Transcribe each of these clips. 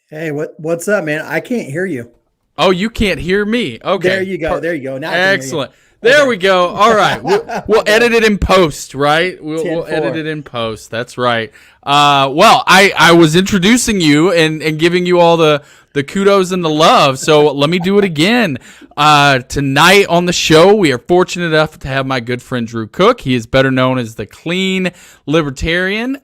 Hey, what's up, man? I can't hear you. Oh, you can't hear me. There Okay. you go. There you go. Now I can hear you. Excellent. There Okay. we go. All right. We'll Okay. edit it in post, right? We'll edit 10-4. it in post. That's right. Well, I was introducing you and giving you all the kudos and the love. So let me do it again. Tonight on the show, we are fortunate enough to have my good friend Drew Cook. He is better known as the Clean Libertarian,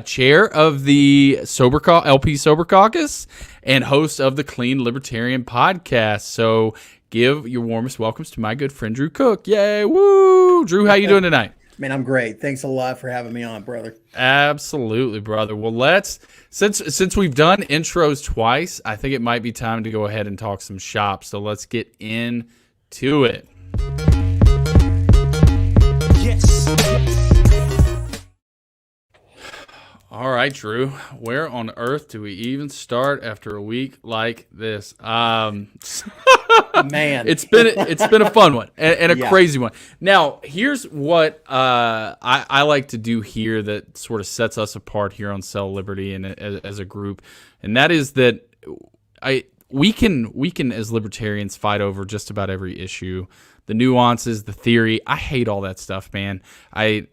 chair of the LP Sober Caucus, and host of the Clean Libertarian podcast. So give your warmest welcomes to my good friend Drew Cook. Yay, woo! Drew, how you doing tonight? Man, I'm great. Thanks a lot for having me on, brother. Absolutely, brother. Well, let's since we've done intros twice, I think it might be time to go ahead and talk some shop. So let's get into it. Yes. All right, Drew. Where on earth do we even start after a week like this? Man, it's been a fun one and a Yeah. crazy one. Now, here's what I like to do here that sort of sets us apart here on Cell Liberty and as a group, and that is that we can as libertarians fight over just about every issue. The nuances, the theory. I hate all that stuff, man. I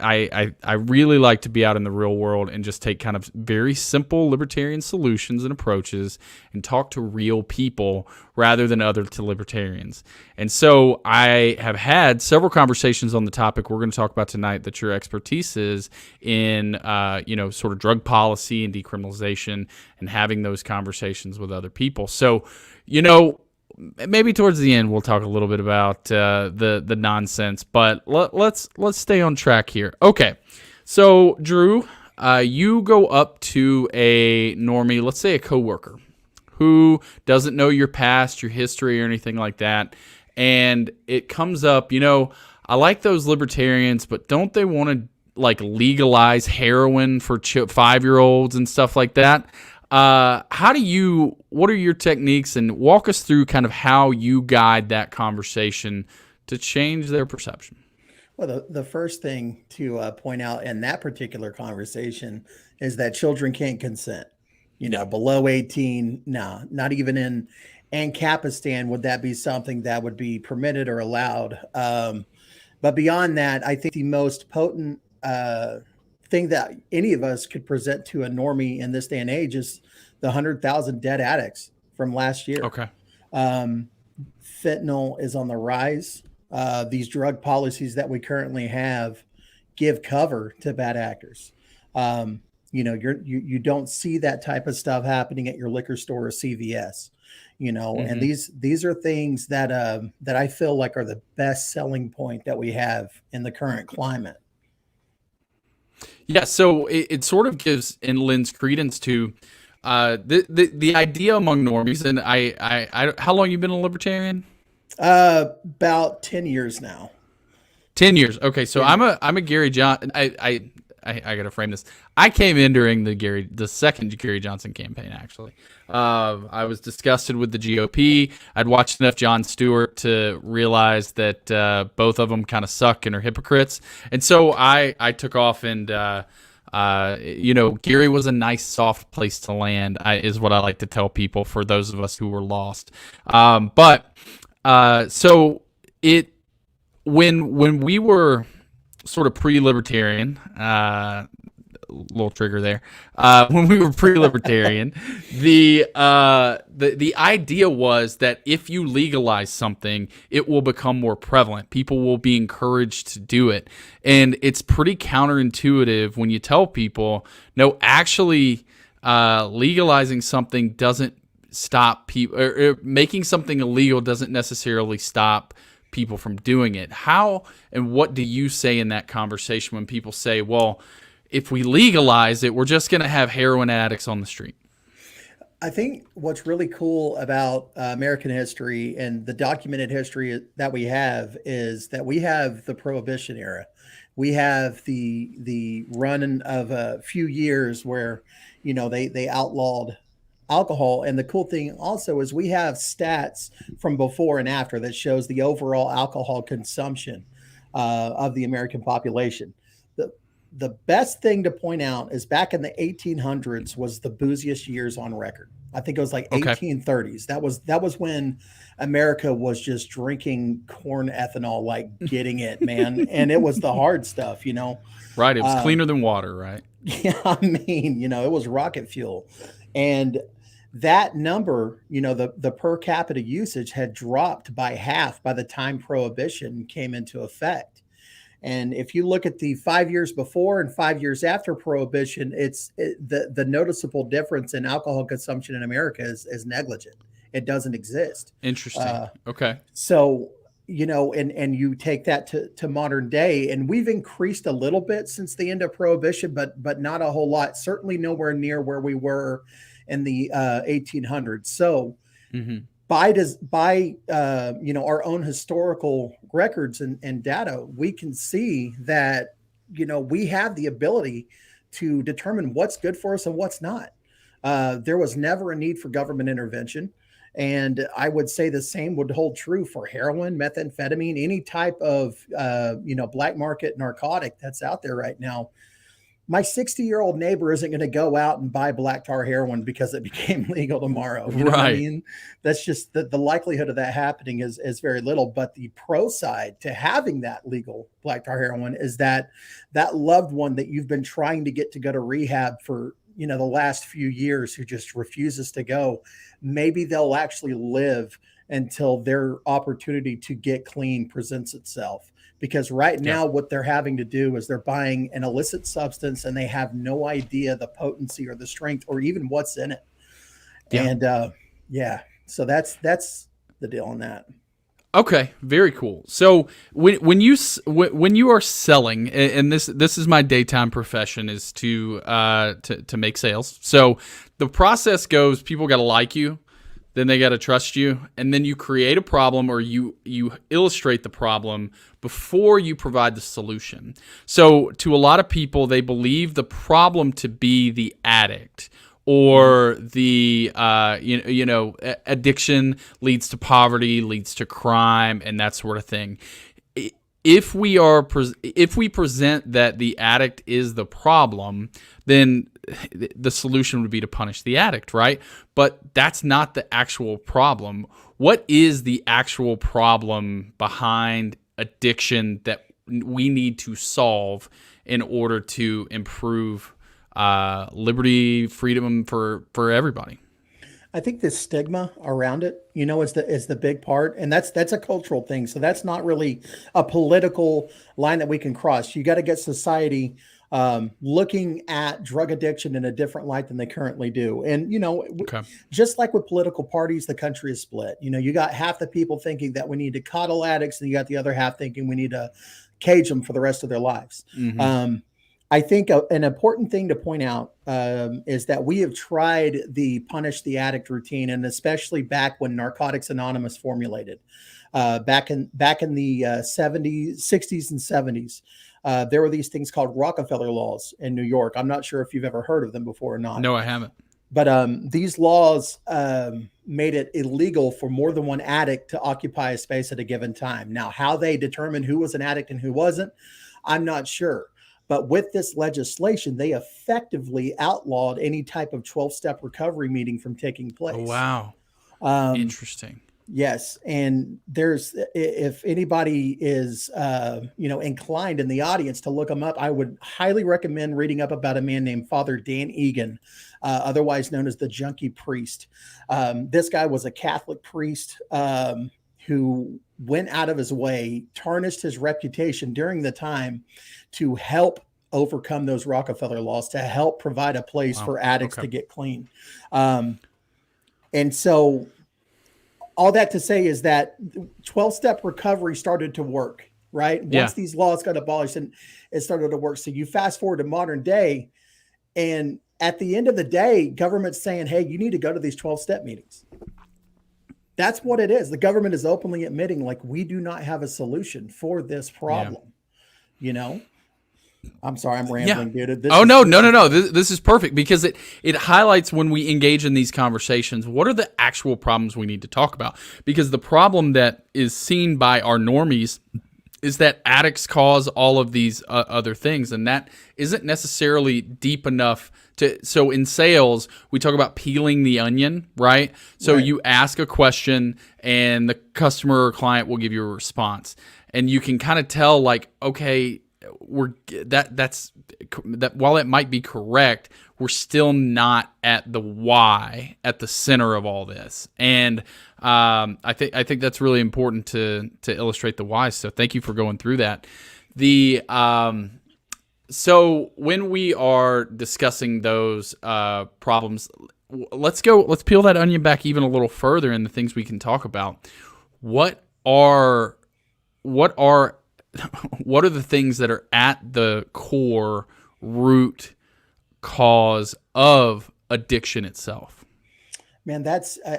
really like to be out in the real world and just take kind of very simple libertarian solutions and approaches and talk to real people rather than other to libertarians. And so I have had several conversations on the topic we're going to talk about tonight that your expertise is in, sort of drug policy and decriminalization and having those conversations with other people. So, maybe towards the end we'll talk a little bit about the nonsense, but let's stay on track here. Okay, so Drew, you go up to a normie, let's say a coworker, who doesn't know your past, your history, or anything like that, and it comes up, I like those libertarians, but don't they want to legalize heroin for 5-year-olds and stuff like that? What are your techniques, and walk us through kind of how you guide that conversation to change their perception? Well, the first thing to point out in that particular conversation is that children can't consent. Below 18, no, not even in Ancapistan would that be something that would be permitted or allowed. But beyond that, I think the most potent thing that any of us could present to a normie in this day and age is the 100,000 dead addicts from last year. Okay. Fentanyl is on the rise. These drug policies that we currently have give cover to bad actors. You don't see that type of stuff happening at your liquor store or CVS. And these are things that I feel like are the best selling point that we have in the current climate. Yeah, so it sort of gives and lends credence to the idea among normies. And I how long you been a libertarian? About 10 years now. 10 years. Okay, so yeah. I'm a Gary John. I gotta frame this. I came in during the second Gary Johnson campaign. Actually, I was disgusted with the GOP. I'd watched enough Jon Stewart to realize that both of them kind of suck and are hypocrites. And so I took off, and Gary was a nice, soft place to land. Is what I like to tell people for those of us who were lost. So when we were sort of pre-libertarian, little trigger there. When we were pre-libertarian, the idea was that if you legalize something, it will become more prevalent. People will be encouraged to do it, and it's pretty counterintuitive when you tell people, no, actually, legalizing something doesn't stop people, or making something illegal doesn't necessarily stop people from doing it. How and what do you say in that conversation when people say, well, if we legalize it, we're just going to have heroin addicts on the street? I think what's really cool about American history and the documented history that we have is that we have the Prohibition era. We have the run of a few years where, they outlawed alcohol. And the cool thing also is we have stats from before and after that shows the overall alcohol consumption of the American population. the best thing to point out is back in the 1800s was the booziest years on record. I think it was like Okay. 1830s. That was when America was just drinking corn ethanol, like getting it, man. And it was the hard stuff, you know. Right. It was Um, cleaner than water, right? yeah, I mean, you know, it was rocket fuel. And that number, you know, the per capita usage had dropped by half by the time prohibition came into effect. And if you look at the 5 years before and 5 years after prohibition, the noticeable difference in alcohol consumption in America is negligent. It doesn't exist. Interesting. Uh, Okay. so, you know, and you take that to modern day, and we've increased a little bit since the end of prohibition, but not a whole lot. Certainly nowhere near where we were in the 1800s. So Hmm. by you know, our own historical records and data, we can see that, you know, we have the ability to determine what's good for us and what's not. There was never a need for government intervention. And I would say the same would hold true for heroin, methamphetamine, any type of you know, black market narcotic that's out there right now. My 60-year-old neighbor isn't going to go out and buy black tar heroin because it became legal tomorrow. You know what I Right. mean? That's just the likelihood of that happening is very little. But the pro side to having that legal black tar heroin is that that loved one that you've been trying to go to rehab for, you know, the last few years, who just refuses to go, maybe they'll actually live until their opportunity to get clean presents itself. Because right Yeah. now, what they're having to do is they're buying an illicit substance and they have no idea the potency or the strength or even what's in it. Yeah. And yeah, so that's the deal on that. Okay, very cool. So when you are selling, and this is my daytime profession, is to make sales. So the process goes: people got to like you, then they got to trust you, and then you create a problem, or you illustrate the problem before you provide the solution. So to a lot of people, they believe the problem to be the addict, or the addiction leads to poverty, leads to crime, and that sort of thing. If we present that the addict is the problem, then the solution would be to punish the addict, right? But that's not the actual problem. What is the actual problem behind addiction that we need to solve in order to improve liberty, freedom for everybody? I think the stigma around it, you know, is the big part, and that's a cultural thing. So that's not really a political line that we can cross. You got to get society looking at drug addiction in a different light than they currently do. And you know, Okay. just like with political parties, the country is split. You know, you got half the people thinking that we need to coddle addicts, and you got the other half thinking we need to cage them for the rest of their lives. Mm-hmm. I think an important thing to point out is that we have tried the punish the addict routine, and especially back when Narcotics Anonymous formulated, back in the 70s, 60s, and 70s. There were these things called Rockefeller laws in New York. I'm not sure if you've ever heard of them before or not. No, I haven't. But these laws made it illegal for more than one addict to occupy a space at a given time. Now, how they determined who was an addict and who wasn't, I'm not sure. But with this legislation, they effectively outlawed any type of 12-step recovery meeting from taking place. Oh, wow. Interesting. Yes. And if anybody is, inclined in the audience to look them up, I would highly recommend reading up about a man named Father Dan Egan, otherwise known as the Junkie Priest. This guy was a Catholic priest who went out of his way, tarnished his reputation during the time to help overcome those Rockefeller laws, to help provide a place for addicts to get clean. And so all that to say is that 12-step recovery started to work, right? Once these laws got abolished, and it started to work. So you fast forward to modern day, and at the end of the day, government's saying, hey, you need to go to these 12-step meetings. That's what it is. The government is openly admitting, like, we do not have a solution for this problem. You know? I'm sorry, I'm rambling, dude. No. This is perfect because it highlights when we engage in these conversations, what are the actual problems we need to talk about? Because the problem that is seen by our normies is that addicts cause all of these other things, and that isn't necessarily deep enough to. So in sales, we talk about peeling the onion, right? So Right. you ask a question, and the customer or client will give you a response, and you can kind of tell, like, okay, that's while it might be correct, we're still not at the why, at the center of all this. And I think that's really important to illustrate the why. So thank you for going through that. So when we are discussing those problems, let's peel that onion back even a little further in the things we can talk about. What are the things that are at the core root cause of addiction itself? Man,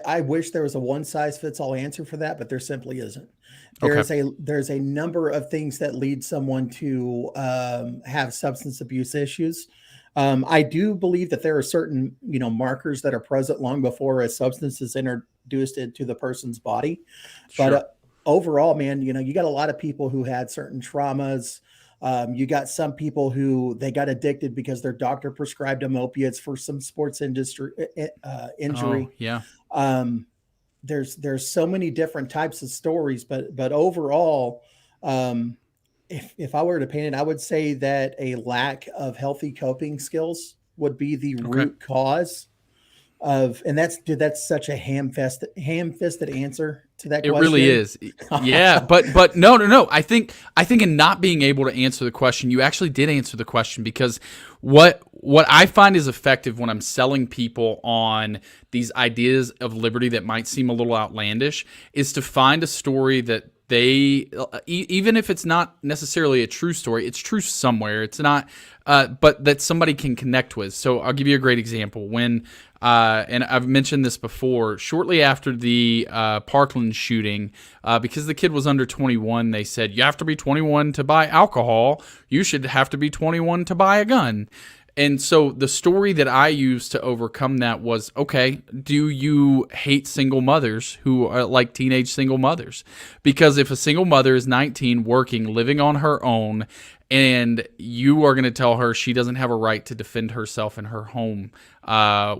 I wish there was a one size fits all answer for that, but there simply isn't. Okay. There's a number of things that lead someone to have substance abuse issues. I do believe that there are certain, markers that are present long before a substance is introduced into the person's body. But Sure. overall, man, you got a lot of people who had certain traumas. You got some people who they got addicted because their doctor prescribed them opiates for some sports industry Oh, injury. yeah. Um, there's so many different types of stories, but overall, um, if I were to paint it, I would say that a lack of healthy coping skills would be the Okay. root cause of, and that's such a ham-fisted answer to that It question. really is. Yeah, but no. I think in not being able to answer the question, you actually did answer the question, because what I find is effective when I'm selling people on these ideas of liberty that might seem a little outlandish is to find a story that they, even if it's not necessarily a true story, it's true somewhere. It's not, but that somebody can connect with. So I'll give you a great example. When, and I've mentioned this before, shortly after the Parkland shooting, because the kid was under 21, they said, you have to be 21 to buy alcohol. You should have to be 21 to buy a gun. And so the story that I used to overcome that was, okay, do you hate single mothers who are like teenage single mothers? Because if a single mother is 19, working, living on her own, and you are going to tell her she doesn't have a right to defend herself in her home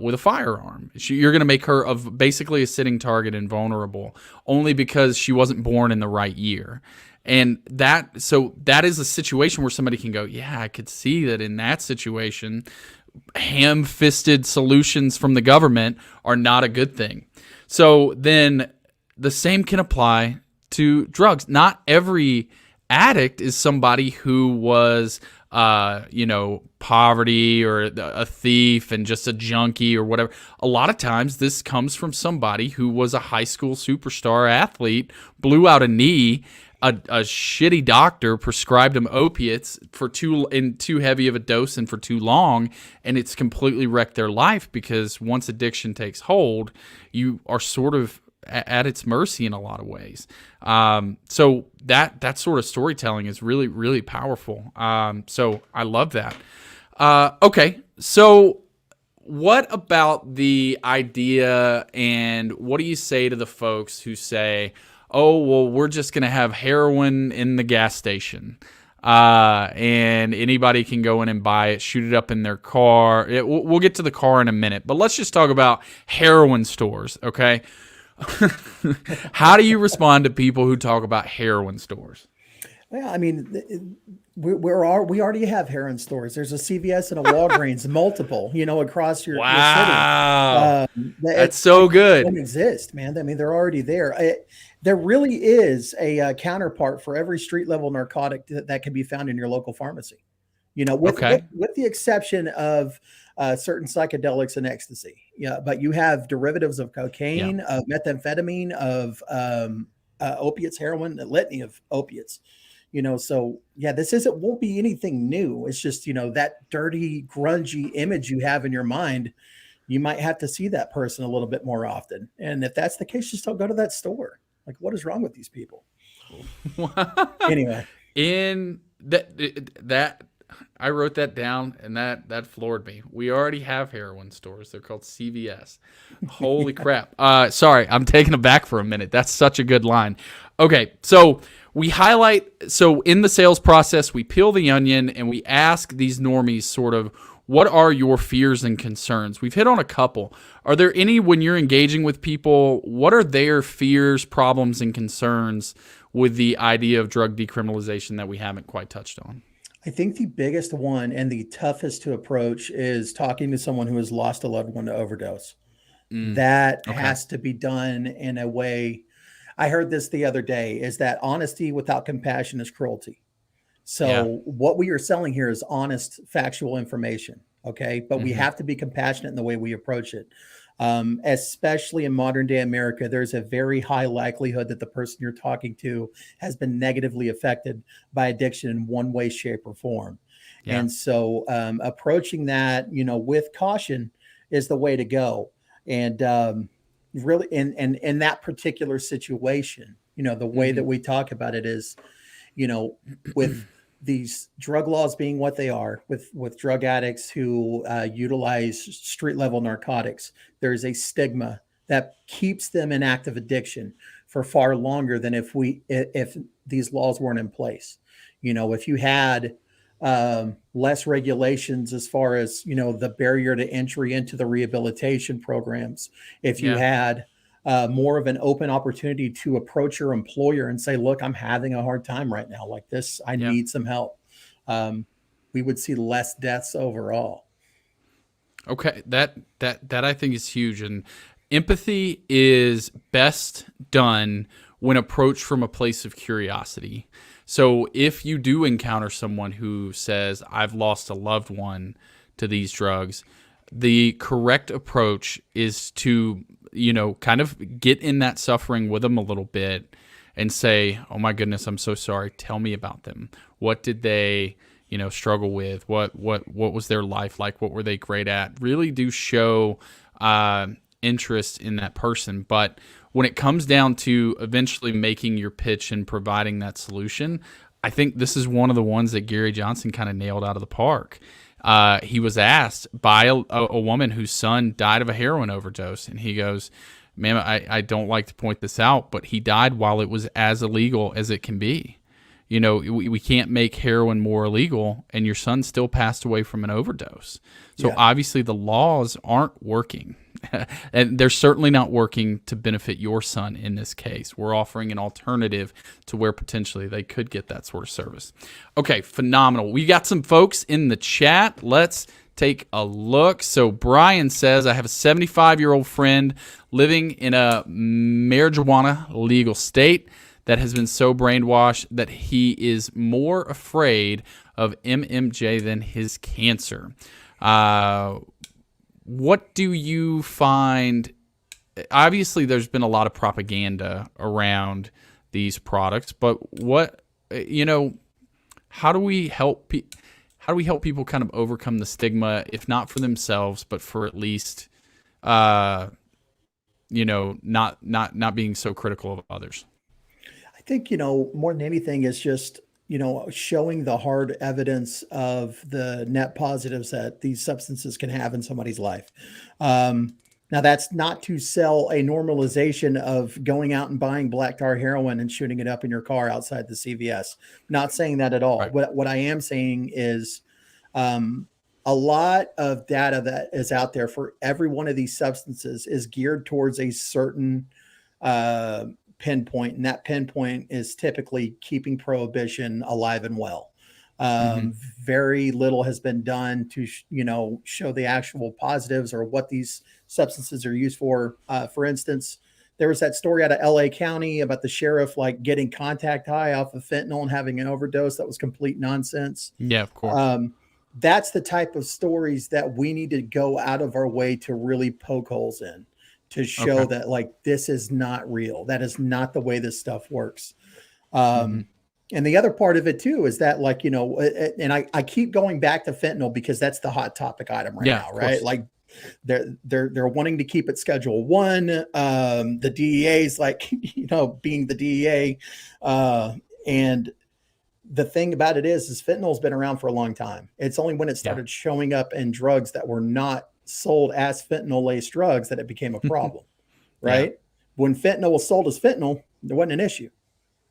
with a firearm, you're going to make her basically a sitting target and vulnerable only because she wasn't born in the right year. And that is a situation where somebody can go, yeah, I could see that in that situation, ham-fisted solutions from the government are not a good thing. So then the same can apply to drugs. Not every addict is somebody who was, poverty or a thief and just a junkie or whatever. A lot of times this comes from somebody who was a high school superstar athlete, blew out a knee, a shitty doctor prescribed him opiates for too heavy of a dose and for too long, and it's completely wrecked their life, because once addiction takes hold, you are sort of at its mercy in a lot of ways. So that sort of storytelling is really, really powerful. So I love that. Okay, so what about the idea, and what do you say to the folks who say, oh, well, we're just going to have heroin in the gas station, and anybody can go in and buy it, shoot it up in their car. We'll get to the car in a minute, but let's just talk about heroin stores, okay? How do you respond to people who talk about heroin stores? Well, I mean, we already have heroin stores. There's a CVS and a Walgreens, multiple, across your Wow. city. That's so good. Don't exist, man. I mean, they're already there. There really is a counterpart for every street level narcotic that can be found in your local pharmacy. With the exception of certain psychedelics and ecstasy. Yeah, but you have derivatives of cocaine, of methamphetamine, of opiates, heroin, a litany of opiates. So yeah, won't be anything new. It's just, that dirty, grungy image you have in your mind. You might have to see that person a little bit more often. And if that's the case, just don't go to that store. Like, what is wrong with these people? Anyway, in that I wrote that down, and that floored me. We already have heroin stores. They're called CVS. Holy crap. Sorry, I'm taking it back for a minute. That's such a good line. Okay, so we highlight, so in the sales process, we peel the onion and we ask these normies sort of, what are your fears and concerns? We've hit on a couple. Are there any, when you're engaging with people, what are their fears, problems, and concerns with the idea of drug decriminalization that we haven't quite touched on? I think the biggest one and the toughest to approach is talking to someone who has lost a loved one to overdose. That Okay. has to be done in a way. I heard this the other day, is that honesty without compassion is cruelty. Yeah. So what we are selling here is honest, factual information. Okay. But we Mm-hmm. have to be compassionate in the way we approach it. Especially in modern day America, there's a very high likelihood that the person you're talking to has been negatively affected by addiction in one way, shape, or form. Yeah. And so approaching that, with caution is the way to go. And really, in that particular situation, the way Mm-hmm. that we talk about it is, with these drug laws being what they are, with drug addicts who utilize street level narcotics, there is a stigma that keeps them in active addiction for far longer than if these laws weren't in place. If you had less regulations as far as the barrier to entry into the rehabilitation programs, if you Yeah. had more of an open opportunity to approach your employer and say, look, I'm having a hard time right now, like this, I Yeah. need some help, we would see less deaths overall. Okay, that I think is huge, and empathy is best done when approached from a place of curiosity. So if you do encounter someone who says, "I've lost a loved one to these drugs," the correct approach is to, kind of get in that suffering with them a little bit and say, "Oh my goodness, I'm so sorry. Tell me about them. What did they, struggle with? What was their life like? What were they great at?" Really do show interest in that person. But when it comes down to eventually making your pitch and providing that solution, I think this is one of the ones that Gary Johnson kind of nailed out of the park. He was asked by a woman whose son died of a heroin overdose, and he goes, "Ma'am, I don't like to point this out, but he died while it was as illegal as it can be. We can't make heroin more illegal, and your son still passed away from an overdose. So Yeah. obviously the laws aren't working, and they're certainly not working to benefit your son in this case. We're offering an alternative to where potentially they could get that sort of service." Okay, phenomenal. We got some folks in the chat. Let's take a look. So Brian says, "I have a 75-year-old friend living in a marijuana legal state that has been so brainwashed that he is more afraid of MMJ than his cancer." What do you find? Obviously, there's been a lot of propaganda around these products, but how do we help people kind of overcome the stigma, if not for themselves, but for at least, not being so critical of others? I think, more than anything is just, showing the hard evidence of the net positives that these substances can have in somebody's life. Now, that's not to sell a normalization of going out and buying black tar heroin and shooting it up in your car outside the CVS. Not saying that at all. Right. What I am saying is a lot of data that is out there for every one of these substances is geared towards a certain pinpoint, and that pinpoint is typically keeping prohibition alive and well. Mm-hmm. Very little has been done to show the actual positives or what these substances are used for. For instance, there was that story out of LA County about the sheriff like getting contact high off of fentanyl and having an overdose. That was complete nonsense. Yeah, of course. That's the type of stories that we need to go out of our way to really poke holes in, to show Okay. that like this is not real. That is not the way this stuff works. Mm-hmm. And the other part of it too is that and I keep going back to fentanyl because that's the hot topic item right now, right? Course. Like they're wanting to keep it Schedule 1. The DEA is like, being the DEA. And the thing about it is fentanyl's been around for a long time. It's only when it started showing up in drugs that were not sold as fentanyl-laced drugs that it became a problem, right? When fentanyl was sold as fentanyl, there wasn't an issue.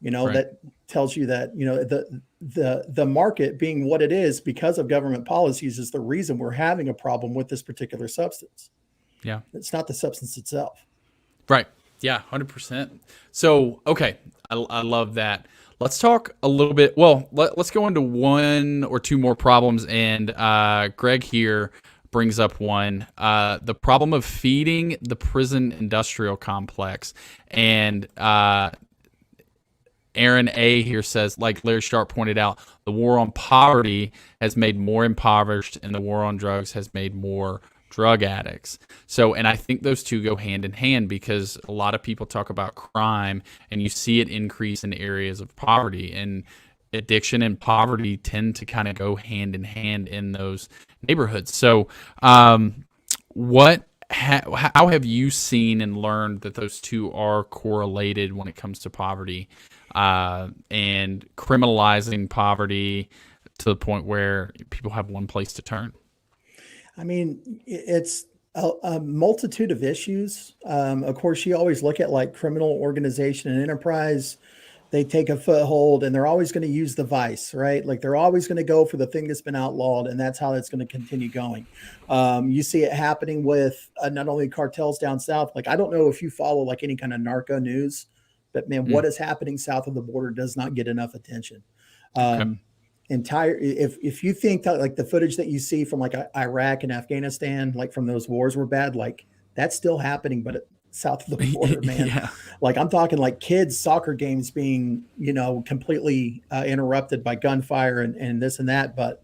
Right. Right. That tells you that, the market being what it is because of government policies is the reason we're having a problem with this particular substance. Yeah. It's not the substance itself. Right. Yeah, 100%. So, okay, I love that. Let's talk a little bit. Well, let's go into one or two more problems. And Greg here brings up one, the problem of feeding the prison industrial complex. And Aaron A. here says, like Larry Sharp pointed out, the war on poverty has made more impoverished, and the war on drugs has made more drug addicts. So, and I think those two go hand in hand because a lot of people talk about crime and you see it increase in areas of poverty, and addiction and poverty tend to kind of go hand in hand in those neighborhoods. So, how have you seen and learned that those two are correlated when it comes to poverty and criminalizing poverty to the point where people have one place to turn? I mean, it's a multitude of issues. Of course, you always look at like criminal organization and enterprise. They take a foothold and they're always going to use the vice, right? Like they're always going to go for the thing that's been outlawed, and that's how it's going to continue going. You see it happening with not only cartels down south. Like, I don't know if you follow like any kind of narco news, but man, what is happening south of the border does not get enough attention. Okay. If you think that like the footage that you see from like Iraq and Afghanistan, like from those wars were bad, like that's still happening, but south of the border, man. Yeah. Like I'm talking like kids soccer games being, completely interrupted by gunfire and this and that. But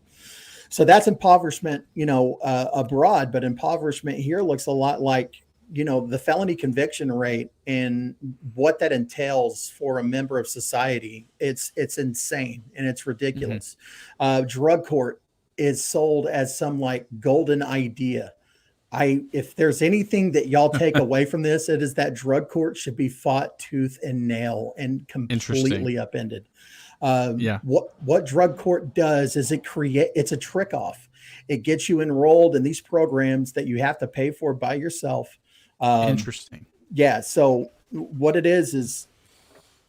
so that's impoverishment, abroad, but impoverishment here looks a lot like, the felony conviction rate and what that entails for a member of society. It's insane and it's ridiculous. Drug court is sold as some like golden idea. If there's anything that y'all take away from this, it is that drug court should be fought tooth and nail and completely upended. What drug court does is it's a trick off. It gets you enrolled in these programs that you have to pay for by yourself. Interesting. Yeah. So what it is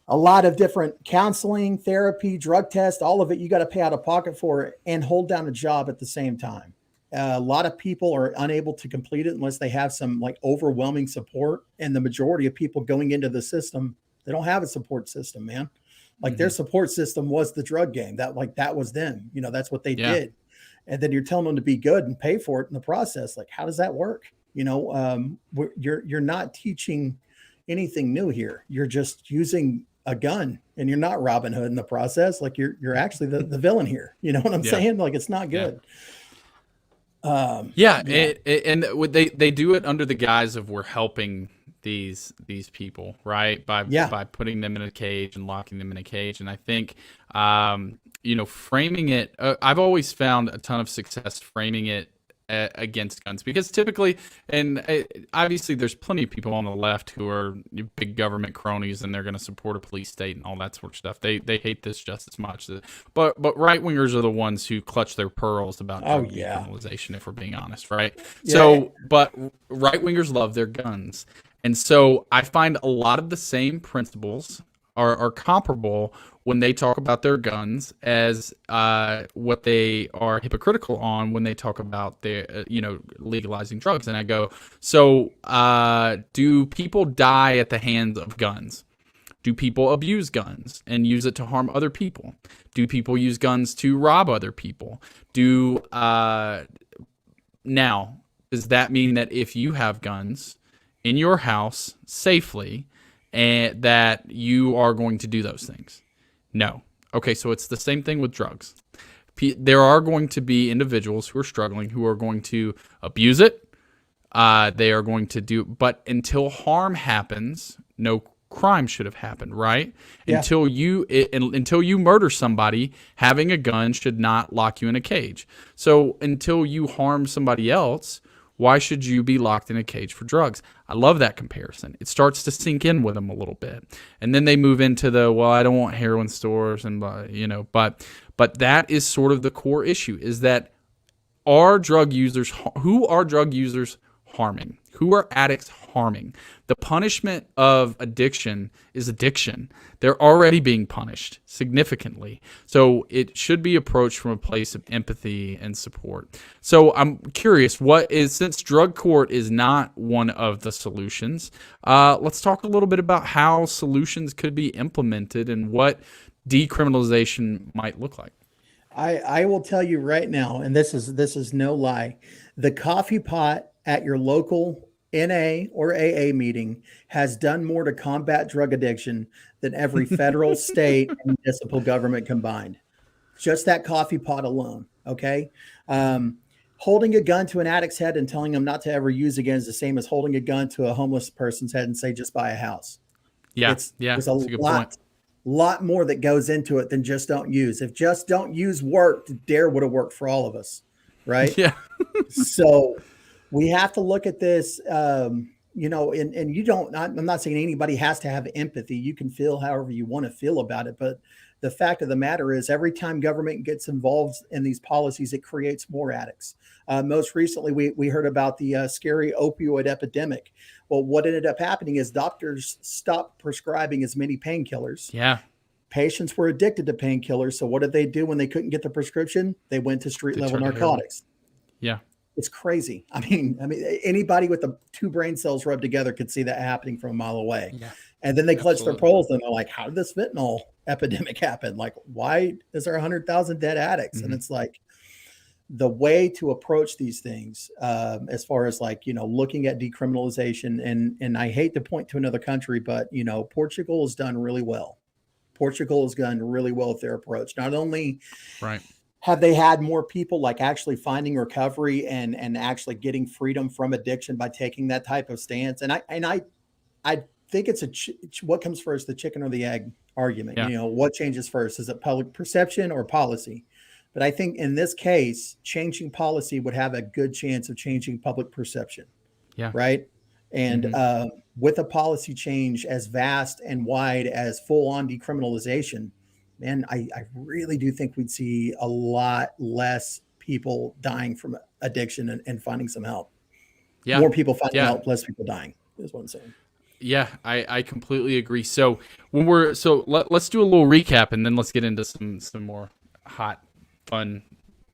a lot of different counseling, therapy, drug tests, all of it you got to pay out of pocket for and hold down a job at the same time. A lot of people are unable to complete it unless they have some like overwhelming support. And the majority of people going into the system, they don't have a support system, man. Like their support system was the drug game. That was them. That's what they did. And then you're telling them to be good and pay for it in the process. Like, how does that work? You're not teaching anything new here. You're just using a gun, and you're not Robin Hood in the process. Like you're actually the villain here. You know what I'm saying? Like it's not good. And they do it under the guise of we're helping these people, right? By putting them in a cage and locking them in a cage. And I think framing it, I've always found a ton of success framing it against guns, because typically, and obviously there's plenty of people on the left who are big government cronies and they're going to support a police state and all that sort of stuff. They hate this just as much. But right wingers are the ones who clutch their pearls about drug decriminalization, if we're being honest, right? Yeah. So, but right wingers love their guns. And so I find a lot of the same principles are comparable when they talk about their guns as what they are hypocritical on when they talk about their, legalizing drugs. And I go, so do people die at the hands of guns? Do people abuse guns and use it to harm other people? Do people use guns to rob other people? Now, does that mean that if you have guns in your house safely, and that you are going to do those things? No. Okay, so it's the same thing with drugs. There are going to be individuals who are struggling who are going to abuse it. They are going to but until harm happens, no crime should have happened, right? Yeah. Until you murder somebody, having a gun should not lock you in a cage. So until you harm somebody else, why should you be locked in a cage for drugs? I love that comparison. It starts to sink in with them a little bit. And then they move into I don't want heroin stores but that is sort of the core issue, is that who are drug users harming? Who are addicts harming? The punishment of addiction is addiction. They're already being punished significantly. So it should be approached from a place of empathy and support. So I'm curious, since drug court is not one of the solutions, let's talk a little bit about how solutions could be implemented and what decriminalization might look like. I will tell you right now, and this is no lie, the coffee pot at your local NA or AA meeting has done more to combat drug addiction than every federal, state, and municipal government combined. Just that coffee pot alone. Okay. Holding a gun to an addict's head and telling them not to ever use again is the same as holding a gun to a homeless person's head and say, just buy a house. Yeah. There's that's a good point. Lot more that goes into it than just don't use. If just don't use worked, DARE would have worked for all of us. Right. Yeah. So we have to look at this, and you don't, I'm not saying anybody has to have empathy. You can feel however you want to feel about it. But the fact of the matter is every time government gets involved in these policies, it creates more addicts. Most recently, we heard about the scary opioid epidemic. Well, what ended up happening is doctors stopped prescribing as many painkillers. Yeah. Patients were addicted to painkillers. So what did they do when they couldn't get the prescription? They went to street level narcotics. Yeah. It's crazy. I mean, anybody with the two brain cells rubbed together could see that happening from a mile away. Yeah. And then they clutch their pearls and they're like, how did this fentanyl epidemic happen? Like, why is there 100,000 dead addicts? Mm-hmm. And it's like the way to approach these things, as far as like, looking at decriminalization. And I hate to point to another country, but, Portugal has done really well. Portugal has done really well with their approach. Not only have they had more people like actually finding recovery and actually getting freedom from addiction by taking that type of stance. And I think it's what comes first, the chicken or the egg argument. Yeah. What changes first? Is it public perception or policy? But I think in this case, changing policy would have a good chance of changing public perception. Yeah. Right. And with a policy change as vast and wide as full on decriminalization, man, I really do think we'd see a lot less people dying from addiction and finding some help. Yeah. More people finding help, less people dying is what I'm saying. Yeah, I completely agree. So let's do a little recap and then let's get into some more hot, fun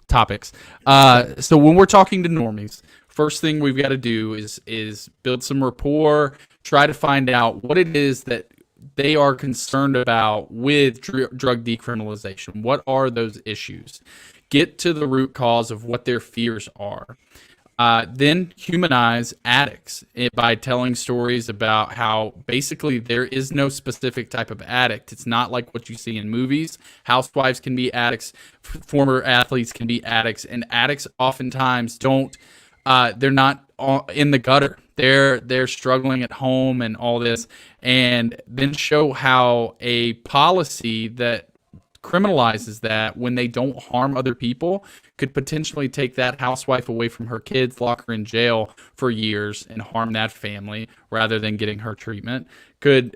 topics. So when we're talking to normies, first thing we've got to do is build some rapport, try to find out what it is that they are concerned about with drug decriminalization. What are those issues? Get to the root cause of what their fears are. Then humanize addicts by telling stories about how basically there is no specific type of addict. It's not like what you see in movies. Housewives can be addicts, former athletes can be addicts, and addicts oftentimes they're not in the gutter. They're struggling at home and all this, and then show how a policy that criminalizes that when they don't harm other people could potentially take that housewife away from her kids, lock her in jail for years, and harm that family rather than getting her treatment. We're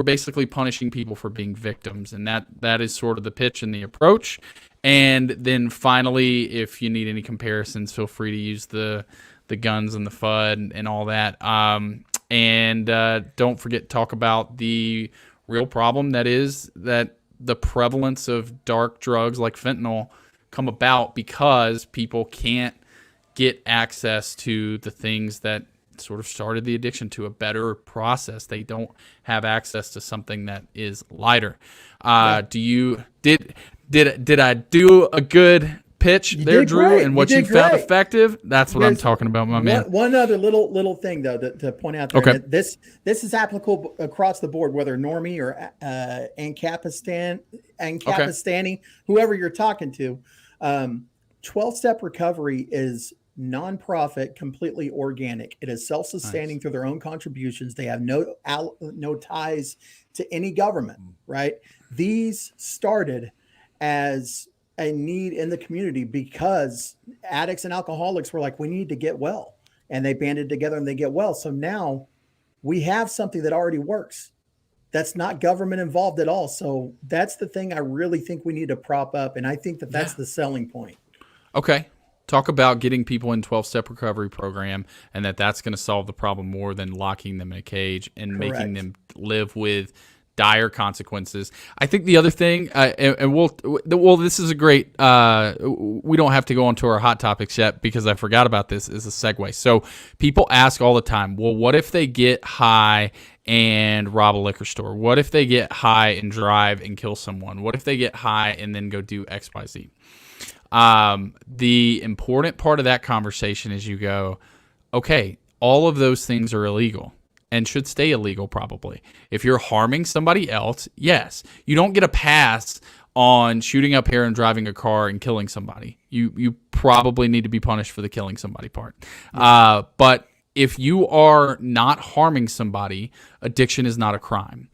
basically punishing people for being victims, and that is sort of the pitch and the approach. And then finally, if you need any comparisons, feel free to use the guns and the FUD and all that. And don't forget to talk about the real problem that is that the prevalence of dark drugs like fentanyl come about because people can't get access to the things that sort of started the addiction, to a better process. They don't have access to something that is lighter. Did I do a good pitch there, Drew? Great. And what you found effective? That's what I'm talking about, my man. One other little thing though to point out there. Okay. This is applicable across the board, whether normie or Ankapistani, whoever you're talking to. 12-step recovery is nonprofit, completely organic. It is self-sustaining through their own contributions. They have no ties to any government, right? These started as a need in the community because addicts and alcoholics were like, we need to get well, and they banded together and they get well. So now we have something that already works. That's not government involved at all. So that's the thing I really think we need to prop up. And I think that's the selling point. Okay. Talk about getting people in 12-step recovery program, and that's going to solve the problem more than locking them in a cage and making Correct. them live with dire consequences. I think the other thing, and well, this is a great. We don't have to go on to our hot topics yet because I forgot about this. Is a segue. So people ask all the time, well, what if they get high and rob a liquor store? What if they get high and drive and kill someone? What if they get high and then go do X, Y, Z? The important part of that conversation is you go, okay, all of those things are illegal and should stay illegal probably. If you're harming somebody else, yes. You don't get a pass on shooting up here and driving a car and killing somebody. You probably need to be punished for the killing somebody part. But if you are not harming somebody, addiction is not a crime.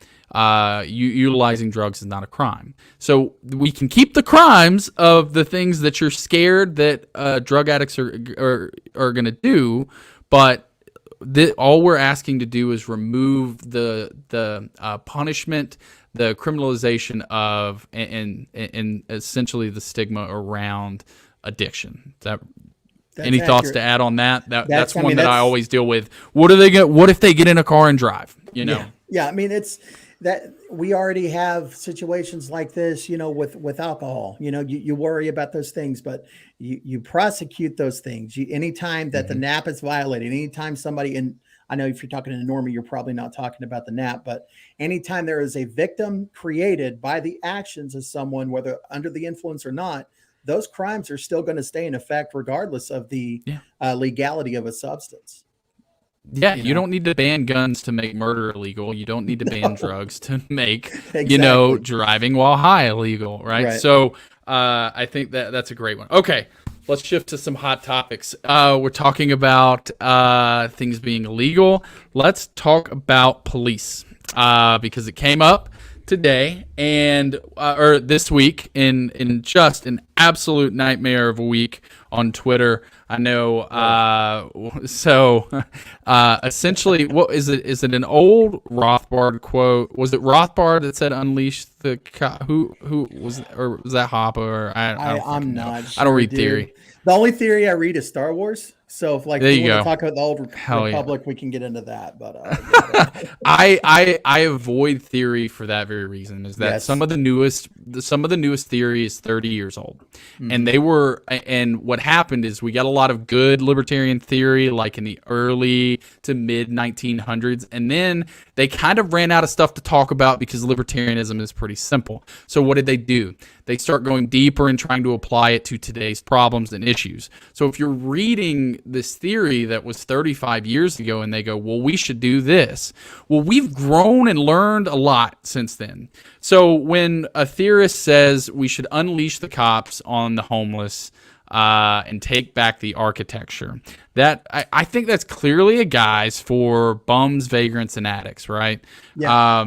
Utilizing drugs is not a crime. So we can keep the crimes of the things that you're scared that drug addicts are going to do, but all we're asking to do is remove the punishment, the criminalization of, and essentially the stigma around addiction. That's any thoughts to add on that? That's one that I always deal with. What if they get in a car and drive? Yeah. I mean, it's that we already have situations like this, with alcohol. You worry about those things, but you prosecute those things. Anytime that the NAP is violated, anytime somebody, and I know if you're talking to a normie, you're probably not talking about the NAP, but anytime there is a victim created by the actions of someone, whether under the influence or not, those crimes are still going to stay in effect regardless of the legality of a substance. Yeah, you don't need to ban guns to make murder illegal. You don't need to ban drugs to make, driving while high illegal, right? So I think that's a great one. Okay, let's shift to some hot topics. We're talking about things being illegal. Let's talk about police because it came up today or this week in just an absolute nightmare of a week on Twitter. I know. Essentially, what is it? Is it an old Rothbard quote? Was it Rothbard that said "Unleash the who was, or was that Hoppe? Or I'm not sure, I don't read theory. The only theory I read is Star Wars. So if there you want go. to talk about the old Republic, we can get into that. But I avoid theory for that very reason. Is that some of the newest theory is 30 years old, and what happened is we got a lot of good libertarian theory like in the early to mid 1900s, and then they kind of ran out of stuff to talk about because libertarianism is pretty simple. So what did they do? They start going deeper and trying to apply it to today's problems and issues. So if you're reading this theory that was 35 years ago and they go, well, we should do this. Well, we've grown and learned a lot since then. So when a theorist says we should unleash the cops on the homeless and take back the architecture, that I think that's clearly a guise for bums, vagrants, and addicts, right? Yeah.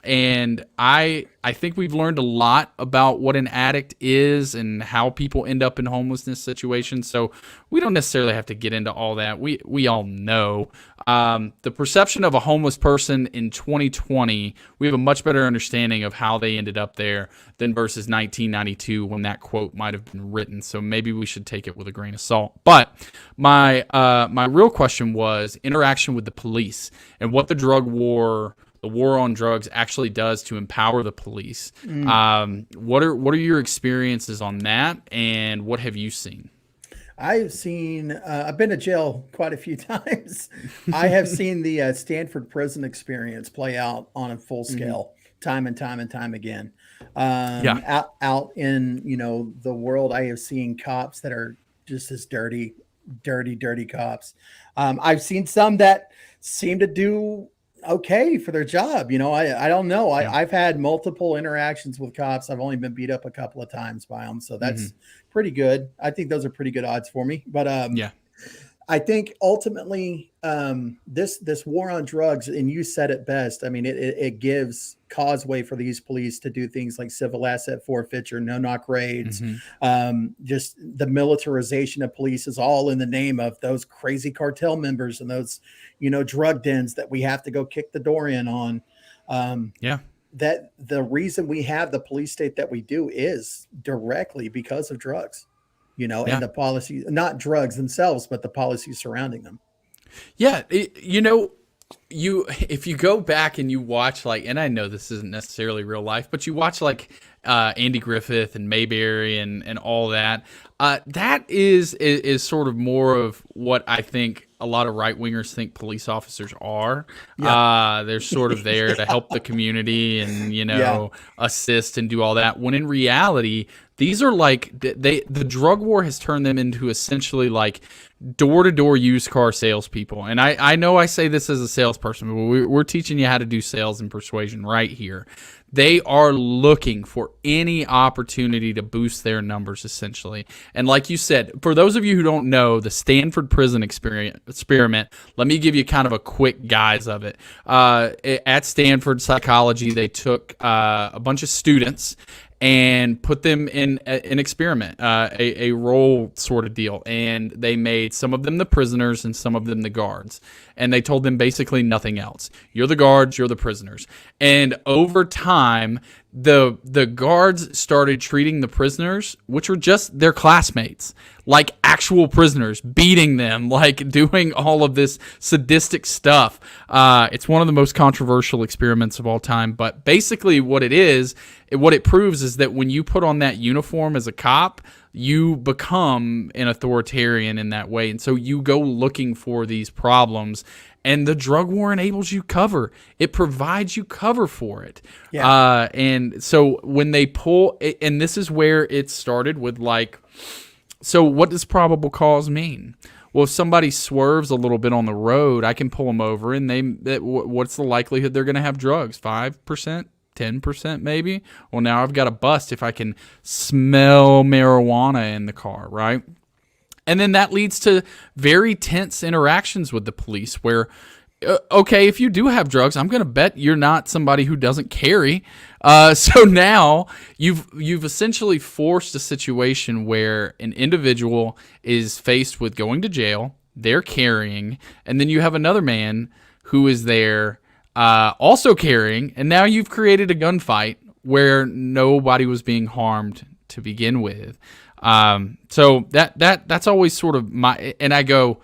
And I think we've learned a lot about what an addict is and how people end up in homelessness situations. So we don't necessarily have to get into all that. We all know the perception of a homeless person in 2020. We have a much better understanding of how they ended up there than versus 1992 when that quote might have been written. So maybe we should take it with a grain of salt. But my real question was interaction with the police and what the war on drugs actually does to empower the police. What are your experiences on that, and what have you seen? I've been to jail quite a few times. I have seen the Stanford prison experience play out on a full scale, time and time and time again. Out in the world, I have seen cops that are just as dirty cops. I've seen some that seem to do okay for their job. I don't know. I've had multiple interactions with cops. I've only been beat up a couple of times by them. So that's pretty good. I think those are pretty good odds for me. But I think ultimately this war on drugs, and you said it best. I mean, it gives causeway for these police to do things like civil asset forfeiture, no knock raids. Just the militarization of police is all in the name of those crazy cartel members and those, drug dens that we have to go kick the door in on. That the reason we have the police state that we do is directly because of drugs. and Yeah. the policy, not drugs themselves, but the policies surrounding them. Yeah. If you go back and you watch, like, and I know this isn't necessarily real life, but you watch like Andy Griffith and Mayberry and all that, that is sort of more of what I think a lot of right wingers think police officers are. Yeah. They're sort of there to help the community and Yeah. assist and do all that. When in reality, these are like the drug war has turned them into essentially like door-to-door used car salespeople. And I know I say this as a salesperson, but we're teaching you how to do sales and persuasion right here. They are looking for any opportunity to boost their numbers, essentially. And like you said, for those of you who don't know the Stanford prison experiment, let me give you kind of a quick guise of it. At Stanford Psychology, they took a bunch of students and put them in an experiment, a role sort of deal. And they made some of them the prisoners and some of them the guards. And they told them basically nothing else. You're the guards, you're the prisoners. And over time, the guards started treating the prisoners, which were just their classmates, like actual prisoners, beating them, like doing all of this sadistic stuff. It's one of the most controversial experiments of all time. But basically what it proves is that when you put on that uniform as a cop, you become an authoritarian in that way. And so you go looking for these problems, and the drug war enables you cover. It provides you cover for it. Yeah. And so when they pull, and this is where it started with like, so what does probable cause mean? Well, if somebody swerves a little bit on the road, I can pull them over, and what's the likelihood they're going to have drugs? 5%? 10% maybe? Well, now I've got a bust if I can smell marijuana in the car, right? And then that leads to very tense interactions with the police where, okay, if you do have drugs, I'm going to bet you're not somebody who doesn't carry. So now you've essentially forced a situation where an individual is faced with going to jail, they're carrying, and then you have another man who is there also carrying, and now you've created a gunfight where nobody was being harmed to begin with. So that's always sort of and I go,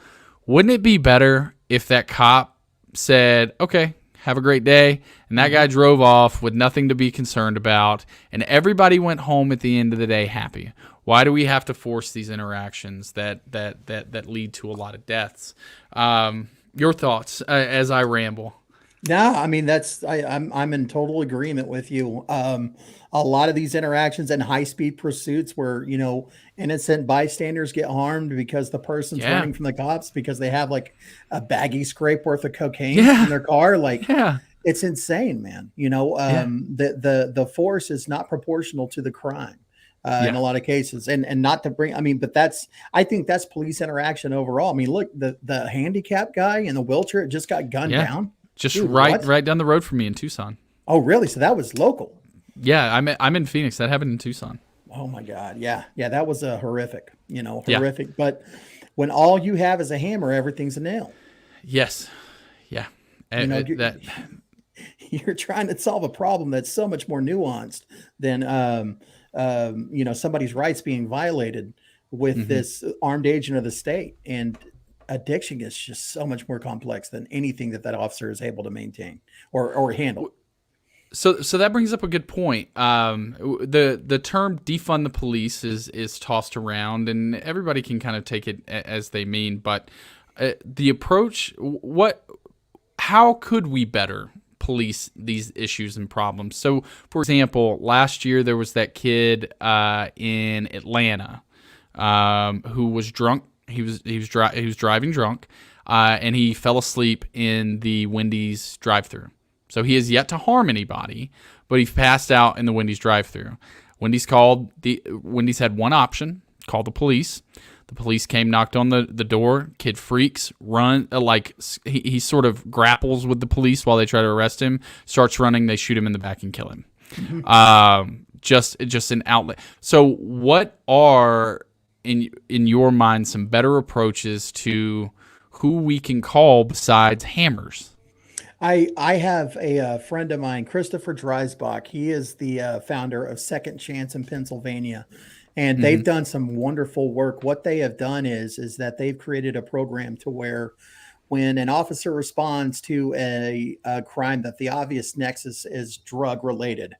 wouldn't it be better if that cop said, okay, have a great day, and that guy drove off with nothing to be concerned about, and everybody went home at the end of the day happy? Why do we have to force these interactions that lead to a lot of deaths? Your thoughts as I ramble. No, I mean I'm in total agreement with you. A lot of these interactions and high speed pursuits where innocent bystanders get harmed because the person's running from the cops because they have like a baggy scrape worth of cocaine in their car. Like, it's insane, man. The force is not proportional to the crime. In a lot of cases, and not to bring, but I think that's police interaction overall. I mean, look, the handicapped guy in the wheelchair just got gunned down. Just right down the road from me in Tucson. Oh, really? So that was local. Yeah, I'm in Phoenix. That happened in Tucson. Oh my God. Yeah. That was a horrific. Yeah. But when all you have is a hammer, everything's a nail. Yes. Yeah. You're trying to solve a problem that's so much more nuanced than somebody's rights being violated with this armed agent of the state. And addiction is just so much more complex than anything that officer is able to maintain or handle. So that brings up a good point. The term defund the police is tossed around, and everybody can kind of take it as they mean. But the approach, how could we better police these issues and problems? So, for example, last year there was that kid in Atlanta who was drunk. He was driving drunk, and he fell asleep in the Wendy's drive-thru. So he has yet to harm anybody, but he passed out in the Wendy's drive-thru. Wendy's had one option: call the police. The police came, knocked on the door. Kid freaks, run he sort of grapples with the police while they try to arrest him. Starts running. They shoot him in the back and kill him. Just an outlet. So what are in your mind some better approaches to who we can call besides hammers? I have a friend of mine, Christopher Dreisbach. He is the founder of Second Chance in Pennsylvania. and they've done some wonderful work. What they have done is that they've created a program to where when an officer responds to a crime that the obvious nexus is drug related,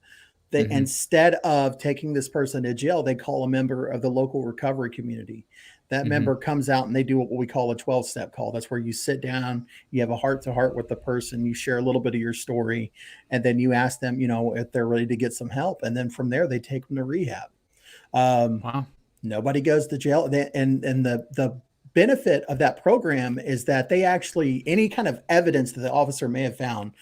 they, Mm-hmm. instead of taking this person to jail, they call a member of the local recovery community. That Mm-hmm. member comes out and they do what we call a 12-step call. That's where you sit down, you have a heart to heart with the person, you share a little bit of your story, and then you ask them, if they're ready to get some help. And then from there, they take them to rehab. Um, Wow. Nobody goes to jail. And the benefit of that program is that they actually, any kind of evidence that the officer may have found,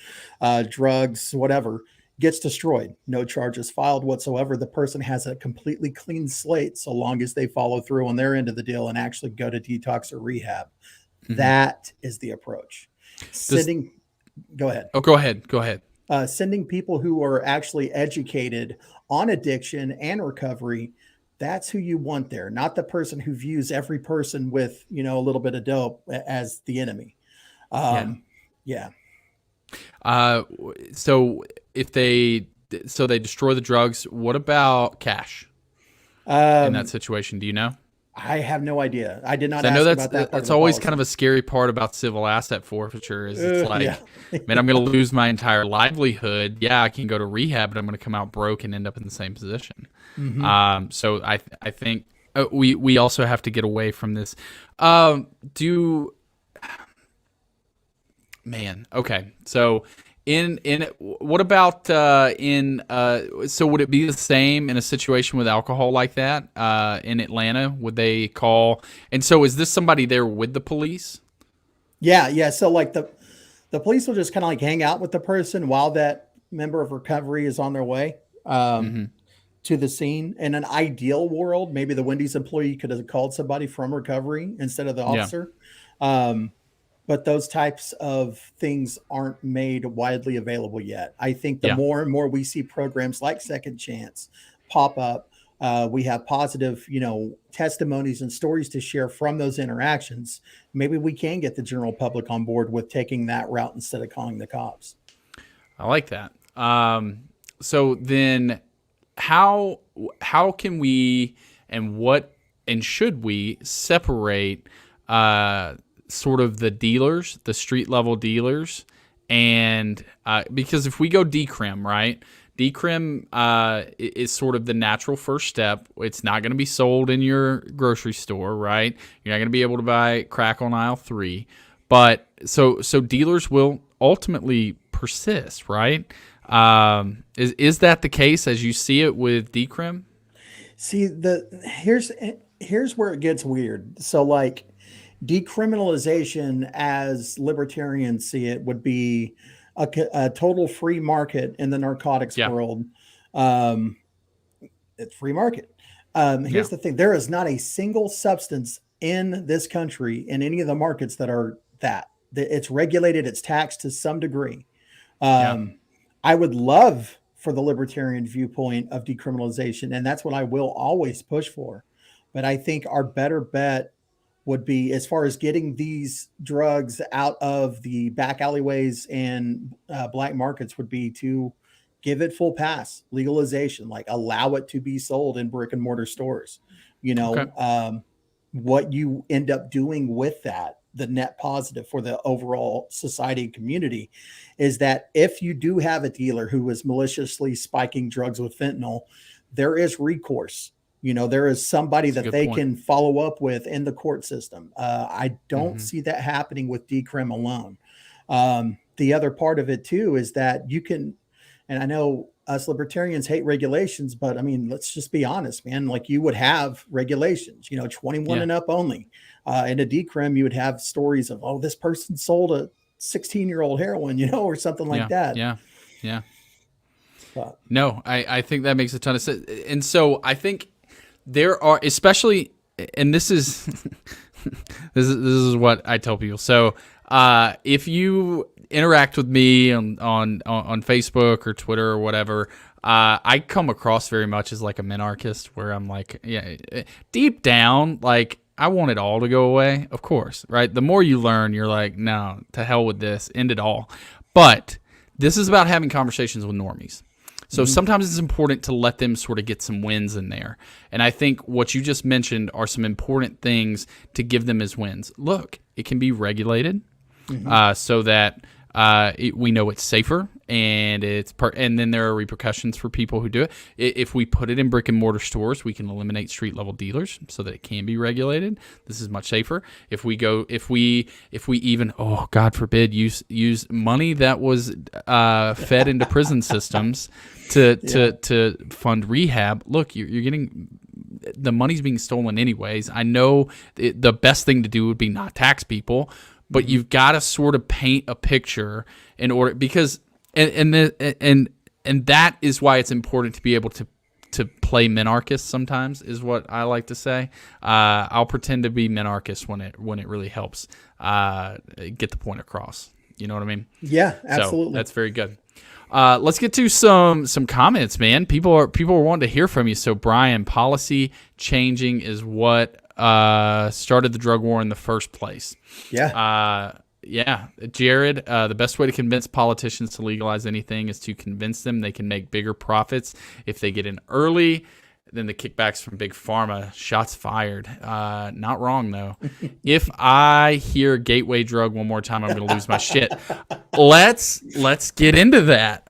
drugs, whatever, gets destroyed. No charges filed whatsoever. The person has a completely clean slate so long as they follow through on their end of the deal and actually go to detox or rehab. That is the approach. Sending, go ahead. Oh, go ahead. Go ahead. Sending people who are actually educated on addiction and recovery. That's who you want there, not the person who views every person with, a little bit of dope as the enemy. Yeah. So if they destroy the drugs, what about cash in that situation? Do you know? I have no idea. I did not I ask know about that part. that's always kind of a scary part about civil asset forfeiture is it's like, yeah. man, I'm going to lose my entire livelihood. Yeah, I can go to rehab, but I'm going to come out broke and end up in the same position. So I think we also have to get away from this. Okay. So in what about so would it be the same in a situation with alcohol like that in Atlanta? Would they call? And so is this somebody there with the police? Yeah. So like the police will just kind of like hang out with the person while that member of recovery is on their way to the scene. In an ideal world, maybe the Wendy's employee could have called somebody from recovery instead of the officer. But those types of things aren't made widely available yet. I think the more and more we see programs like Second Chance pop up, we have positive, testimonies and stories to share from those interactions. Maybe we can get the general public on board with taking that route instead of calling the cops. I like that. So then how can we and should we separate sort of the dealers, the street level dealers, and because if we go decrim, right? Decrim is sort of the natural first step. It's not going to be sold in your grocery store, right? You're not going to be able to buy crack on aisle 3, but so dealers will ultimately persist, right? Is that the case as you see it with decrim? See, here's where it gets weird. So like, decriminalization, as libertarians see it, would be a total free market in the narcotics world. It's free market. Here's the thing. There is not a single substance in this country in any of the markets that are that. It's regulated. It's taxed to some degree. I would love for the libertarian viewpoint of decriminalization, and that's what I will always push for. But I think our better bet would be, as far as getting these drugs out of the back alleyways and black markets, would be to give it full pass, legalization, like allow it to be sold in brick and mortar stores. What you end up doing with that, the net positive for the overall society and community, is that if you do have a dealer who is maliciously spiking drugs with fentanyl, there is recourse. There is somebody that they can follow up with in the court system. I don't see that happening with decrim alone. The other part of it too is that you can, and I know us libertarians hate regulations, but I mean, let's just be honest, man. Like, you would have regulations, 21 and up only. In a decrim, you would have stories of, oh, this person sold a 16-year-old heroin, or something like that. Yeah. No, I think that makes a ton of sense. And so I think there are, especially, and this is this is what I tell people. So if you interact with me on Facebook or Twitter or whatever, I come across very much as like a minarchist, where I'm like, deep down, like, I want it all to go away, of course, right? The more you learn, you're like, no, to hell with this, end it all. But this is about having conversations with normies. So sometimes it's important to let them sort of get some wins in there. And I think what you just mentioned are some important things to give them as wins. Look, it can be regulated so that we know it's safer, and and then there are repercussions for people who do it. If we put it in brick and mortar stores, we can eliminate street level dealers so that it can be regulated. This is much safer. If we even, oh God forbid, use money that was fed into prison systems to fund rehab. Look, you're getting, the money's being stolen anyways. I know the best thing to do would be not tax people, but you've got to sort of paint a picture in order, because and that is why it's important to be able to play minarchist sometimes, is what I like to say. I'll pretend to be minarchist when it really helps get the point across. You know what I mean? Yeah, absolutely. So that's very good. Let's get to some comments, man. People are wanting to hear from you. So Brian, policy changing is what started the drug war in the first place. Yeah. Yeah. Jared, the best way to convince politicians to legalize anything is to convince them they can make bigger profits if they get in early than the kickbacks from big pharma. Shots fired. Not wrong, though. If I hear gateway drug one more time, I'm going to lose my shit. Let's get into that.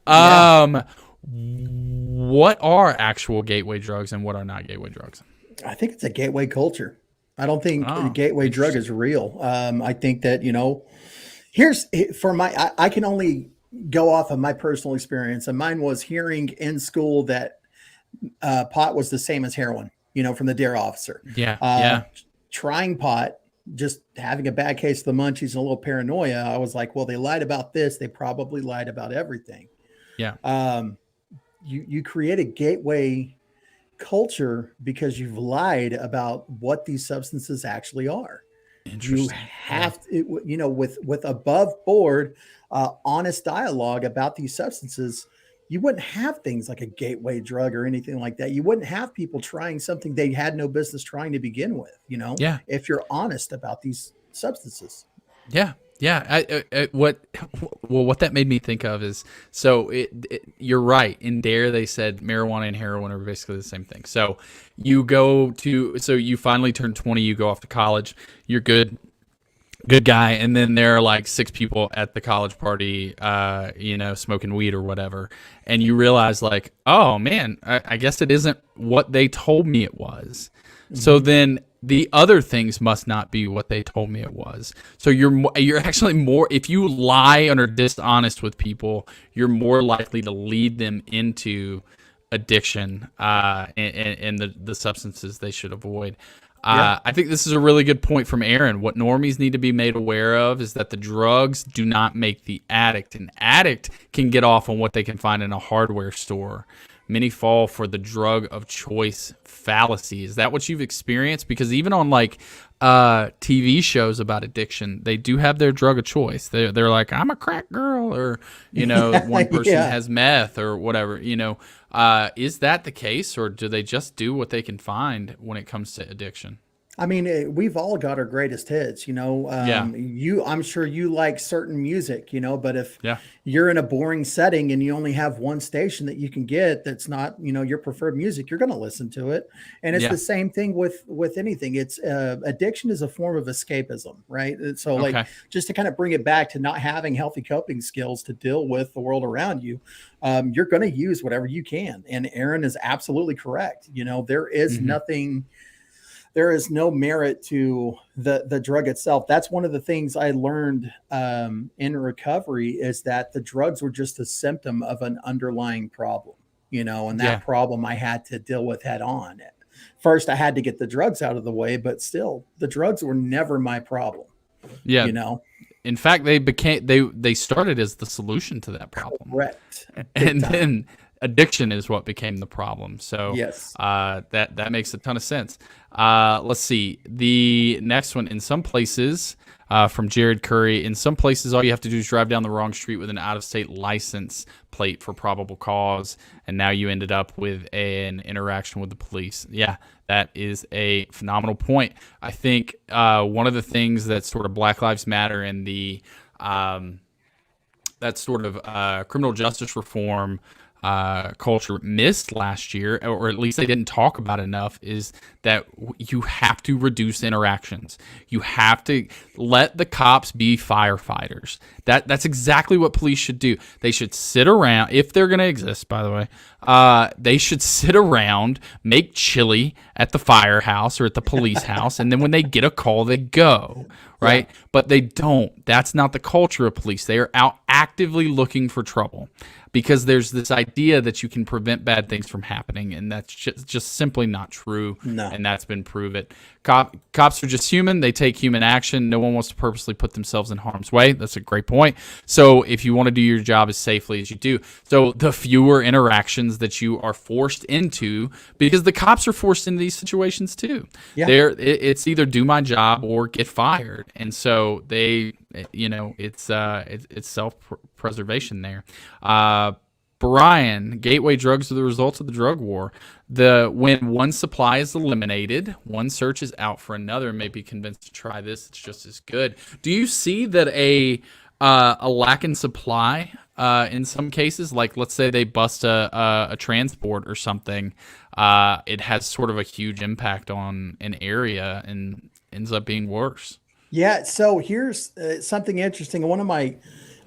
What are actual gateway drugs and what are not gateway drugs? I think it's a gateway culture. I don't think the gateway drug is real. I think that, I can only go off of my personal experience, and mine was hearing in school that pot was the same as heroin, from the DARE officer. Yeah. Trying pot, just having a bad case of the munchies and a little paranoia. I was like, well, they lied about this. They probably lied about everything. Yeah. You create a gateway culture because you've lied about what these substances actually are. You have to, with above board, honest dialogue about these substances. You wouldn't have things like a gateway drug or anything like that. You wouldn't have people trying something they had no business trying to begin with, if you're honest about these substances. Yeah. Yeah. What that made me think of is, so you're right. In DARE, they said marijuana and heroin are basically the same thing. So you finally turn 20, you go off to college, you're good guy. And then there are like 6 people at the college party, smoking weed or whatever. And you realize like, oh man, I guess it isn't what they told me it was. Mm-hmm. So then the other things must not be what they told me it was. So you're actually more, if you lie and are dishonest with people, you're more likely to lead them into addiction and the substances they should avoid. I think this is a really good point from Aaron. What normies need to be made aware of is that the drugs do not make the addict. An addict can get off on what they can find in a hardware store. Many fall for the drug of choice fallacy. Is that what you've experienced? Because even on like TV shows about addiction, they do have their drug of choice. They're like, I'm a crack girl, or one person has meth or whatever. Is that the case, or do they just do what they can find when it comes to addiction? I mean, we've all got our greatest hits, I'm sure you like certain music, but if you're in a boring setting and you only have one station that you can get, that's not, your preferred music, you're going to listen to it. And it's the same thing with anything. It's addiction is a form of escapism, right? So just to kind of bring it back to not having healthy coping skills to deal with the world around you, you're going to use whatever you can. And Aaron is absolutely correct. There is nothing. There is no merit to the drug itself. That's one of the things I learned in recovery, is that the drugs were just a symptom of an underlying problem, and that problem I had to deal with head on. First, I had to get the drugs out of the way, but still, the drugs were never my problem. Yeah. In fact, they started as the solution to that problem. Correct. And then addiction is what became the problem. So yes, that makes a ton of sense. Let's see. The next one, in some places, from Jared Curry, in some places, all you have to do is drive down the wrong street with an out-of-state license plate for probable cause, and now you ended up with an interaction with the police. Yeah, that is a phenomenal point. I think one of the things that sort of Black Lives Matter and the that sort of criminal justice reform culture missed last year, or at least they didn't talk about enough, is that you have to reduce interactions. You have to let the cops be firefighters. That's exactly what police should do. They should sit around, if they're going to exist, by the way. They should sit around, make chili at the firehouse or at the police house, and then when they get a call, they go. Right? Yeah. But they don't. That's not the culture of police. They are out actively looking for trouble, because there's this idea that you can prevent bad things from happening, and that's just simply not true. No. And that's been proven. Cops are just human. They take human action. No one wants to purposely put themselves in harm's way. That's a great point. So if you want to do your job as safely as you do, so the fewer interactions that you are forced into, because the cops are forced into these situations too. Yeah. It's either do my job or get fired. And so they, it's self-preservation there. Brian, gateway drugs are the results of the drug war. When one supply is eliminated, one searches out for another and may be convinced to try this. It's just as good. Do you see that a lack in supply in some cases, like let's say they bust a transport or something, it has sort of a huge impact on an area and ends up being worse? Yeah. So here's something interesting.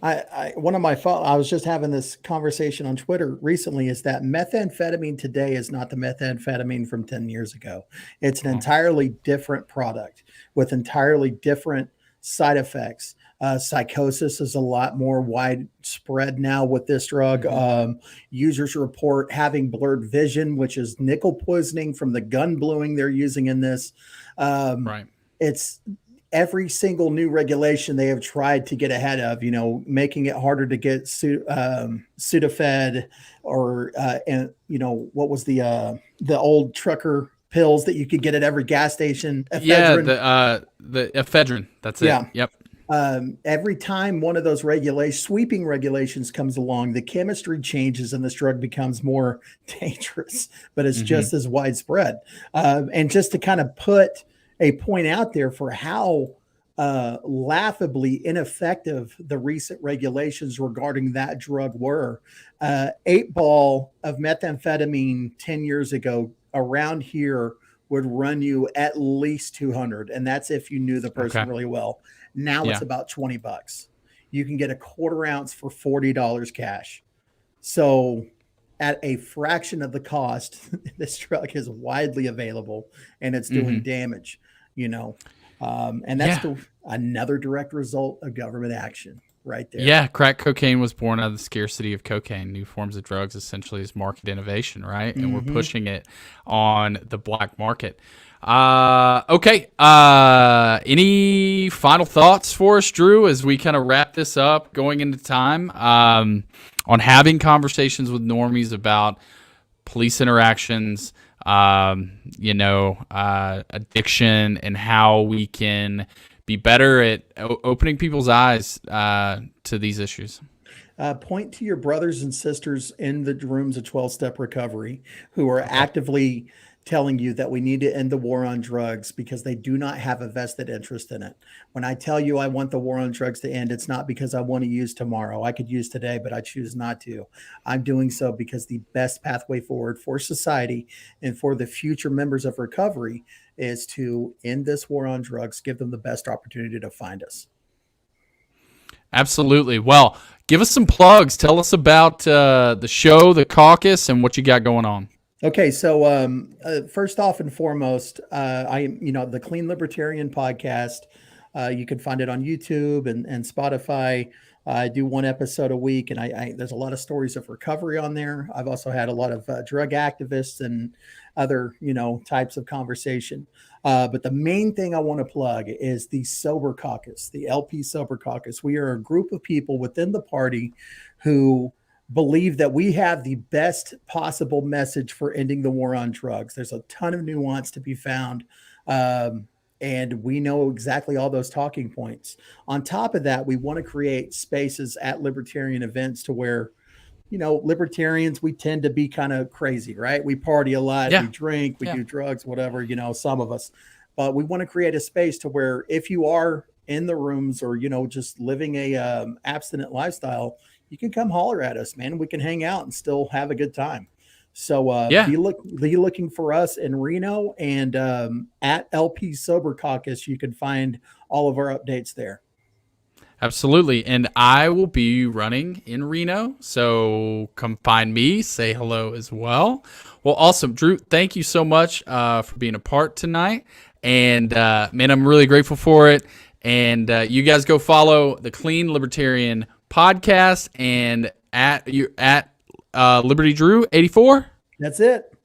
I was just having this conversation on Twitter recently, is that methamphetamine today is not the methamphetamine from 10 years ago. It's an entirely different product with entirely different side effects. Psychosis is a lot more widespread now with this drug. Users report having blurred vision, which is nickel poisoning from the gun blowing they're using in this. Right. It's every single new regulation they have tried to get ahead of, making it harder to get Sudafed or, what was the old trucker pills that you could get at every gas station? Ephedrine. Yeah, the ephedrine. That's it. Yeah. Yep. Every time one of those sweeping regulations comes along, the chemistry changes and this drug becomes more dangerous, but it's just as widespread. And just to kind of put a point out there for how laughably ineffective the recent regulations regarding that drug were. 8 ball of methamphetamine 10 years ago around here would run you at least 200. And that's if you knew the person really well. Now it's about $20. You can get a 1/4 ounce for $40 cash. So at a fraction of the cost, this drug is widely available and it's doing damage, and that's another direct result of government action right there. Yeah. Crack cocaine was born out of the scarcity of cocaine. New forms of drugs essentially is market innovation, right? And we're pushing it on the black market. Okay. Any final thoughts for us, Drew, as we kind of wrap this up going into time, on having conversations with normies about police interactions, addiction, and how we can be better at opening people's eyes to these issues? Point to your brothers and sisters in the rooms of 12-step recovery who are actively telling you that we need to end the war on drugs, because they do not have a vested interest in it. When I tell you I want the war on drugs to end, it's not because I want to use tomorrow. I could use today, but I choose not to. I'm doing so because the best pathway forward for society and for the future members of recovery is to end this war on drugs, give them the best opportunity to find us. Absolutely. Well, give us some plugs. Tell us about the show, the caucus, and what you got going on. Okay, so first off and foremost, the Clean Libertarian podcast. You can find it on YouTube and Spotify. I do 1 episode a week, and there's a lot of stories of recovery on there. I've also had a lot of drug activists and other types of conversation. But the main thing I want to plug is the Sober Caucus, the LP Sober Caucus. We are a group of people within the party who believe that we have the best possible message for ending the war on drugs. There's a ton of nuance to be found. And we know exactly all those talking points. On top of that, we want to create spaces at libertarian events to where, libertarians, we tend to be kind of crazy, right? We party a lot, we drink, we do drugs, whatever, some of us. But we want to create a space to where if you are in the rooms or, just living a abstinent lifestyle, you can come holler at us, man. We can hang out and still have a good time. So Yeah. be looking for us in Reno, and at LP Sober Caucus, you can find all of our updates there. Absolutely. And I will be running in Reno. So come find me, say hello as well. Well, awesome. Drew, thank you so much for being a part tonight. And man, I'm really grateful for it. And you guys go follow the Clean Libertarian podcast and at Liberty Drew 84. That's it.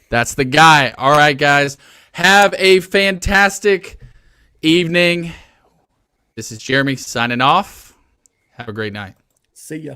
That's the guy. All right, guys. Have a fantastic evening. This is Jeremy signing off. Have a great night. See ya.